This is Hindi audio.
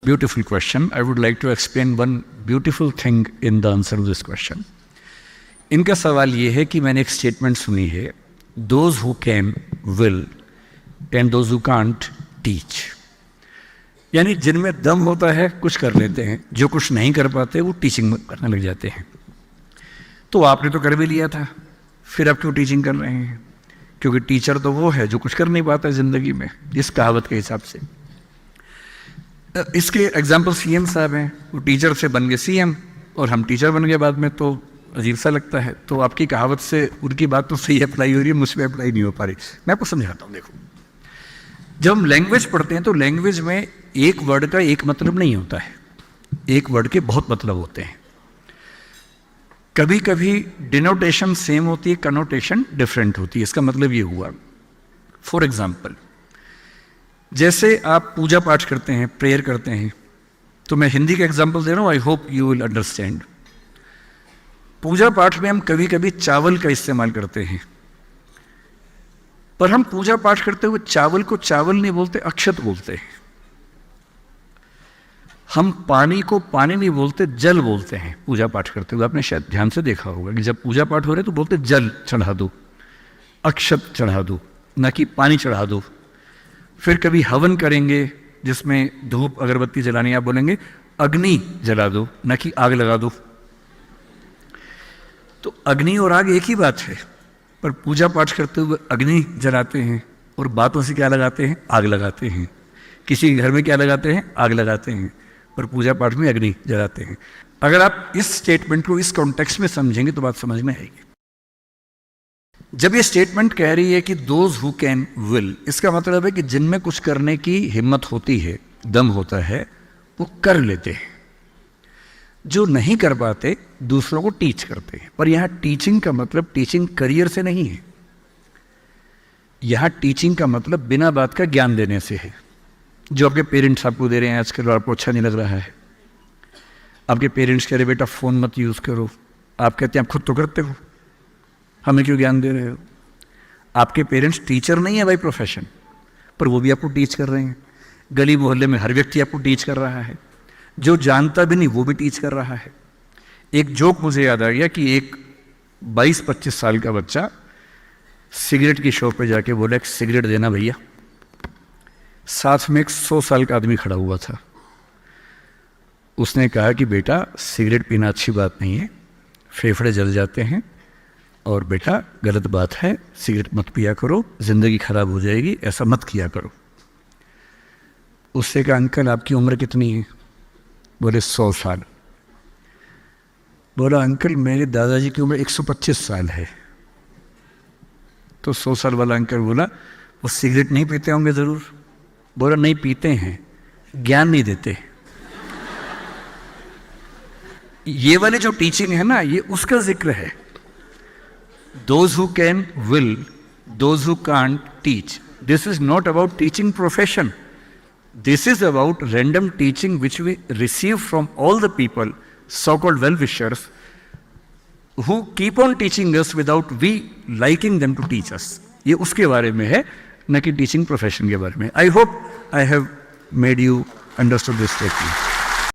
beautiful question. I would like to explain one beautiful thing in the answer to this question. इनका सवाल ये है कि मैंने एक स्टेटमेंट सुनी है, those who can will and those who can't teach. यानी जिनमें दम होता है कुछ कर लेते हैं, जो कुछ नहीं कर पाते वो टीचिंग करने लग जाते हैं। तो आपने तो कर भी लिया था, फिर आप क्यों टीचिंग कर रहे हैं? क्योंकि टीचर तो वो है जो कुछ कर नहीं पाता ज़िंदगी में, इस कहावत के हिसाब से। इसके एग्जाम्पल सीएम साहब हैं, वो टीचर से बन गए सीएम और हम टीचर बन गए बाद में, तो अजीब सा लगता है। तो आपकी कहावत से उनकी बात तो सही अप्लाई हो रही है, मुझ पर अप्लाई नहीं हो पा रही। मैं आपको समझाता हूँ। देखो, जब हम लैंग्वेज पढ़ते हैं तो लैंग्वेज में एक वर्ड का एक मतलब नहीं होता है, एक वर्ड के बहुत मतलब होते हैं। कभी कभी डिनोटेशन सेम होती है, कनोटेशन डिफरेंट होती है। इसका मतलब ये हुआ, फॉर एग्जाम्पल, जैसे आप पूजा पाठ करते हैं, प्रेयर करते हैं, तो मैं हिंदी का एग्जाम्पल दे रहा हूँ, I hope you will understand. पूजा पाठ में हम कभी कभी चावल का इस्तेमाल करते हैं, पर हम पूजा पाठ करते हुए चावल को चावल नहीं बोलते, अक्षत बोलते हैं। हम पानी को पानी नहीं बोलते, जल बोलते हैं पूजा पाठ करते हुए। आपने शायद ध्यान से देखा होगा कि जब पूजा पाठ हो रहे तो बोलते जल चढ़ा दो, अक्षत चढ़ा दो, न कि पानी चढ़ा दो। फिर कभी हवन करेंगे जिसमें धूप अगरबत्ती जलानी, आप बोलेंगे अग्नि जला दो, न कि आग लगा दो। तो अग्नि और आग एक ही बात है, पर पूजा पाठ करते हुए अग्नि जलाते हैं और बातों से क्या लगाते हैं? आग लगाते हैं। किसी घर में क्या लगाते हैं? आग लगाते हैं, पर पूजा पाठ में अग्नि जलाते हैं। अगर आप इस स्टेटमेंट को इस कॉन्टेक्स्ट में समझेंगे तो बात समझ में आएगी। जब ये स्टेटमेंट कह रही है कि दोज हु कैन विल, इसका मतलब है कि जिनमें कुछ करने की हिम्मत होती है, दम होता है, वो कर लेते हैं। जो नहीं कर पाते दूसरों को टीच करते हैं। पर यहां टीचिंग का मतलब टीचिंग करियर से नहीं है, यहां टीचिंग का मतलब बिना बात का ज्ञान देने से है। जो आपके पेरेंट्स आपको दे रहे हैं आजकल, आपको अच्छा नहीं लग रहा है। आपके पेरेंट्स कह रहे बेटा फ़ोन मत यूज़ करो, आप कहते हैं आप खुद तो करते हो, हमें क्यों ज्ञान दे रहे हो? आपके पेरेंट्स टीचर नहीं है बाई प्रोफेशन, पर वो भी आपको टीच कर रहे हैं। गली मोहल्ले में हर व्यक्ति आपको टीच कर रहा है, जो जानता भी नहीं वो भी टीच कर रहा है। एक जोक मुझे याद आ गया कि एक 22-25 साल का बच्चा सिगरेट की शॉप पे जाके बोला एक सिगरेट देना भैया। साथ में एक 100 साल का आदमी खड़ा हुआ था। उसने कहा कि बेटा सिगरेट पीना अच्छी बात नहीं है, फेफड़े जल जाते हैं, और बेटा गलत बात है, सिगरेट मत पिया करो, ज़िंदगी खराब हो जाएगी, ऐसा मत किया करो। उससे कहा अंकल आपकी उम्र कितनी है? बोले 100 साल। बोला अंकल मेरे दादाजी की उम्र 125 साल है। तो 100 साल वाला अंकल बोला वो सिगरेट नहीं पीते होंगे ज़रूर? बोला नहीं पीते हैं, ज्ञान नहीं देते। ये वाली जो टीचिंग है ना, ये उसका जिक्र है। Those who can will, those who can't teach. This is not about teaching profession. This is about random teaching which we receive from all the people, so-called well-wishers, who keep on teaching us without we liking them to teach us. ये उसके बारे में है, न कि टीचिंग प्रोफेशन के बारे में। I hope I have made you understood this statement.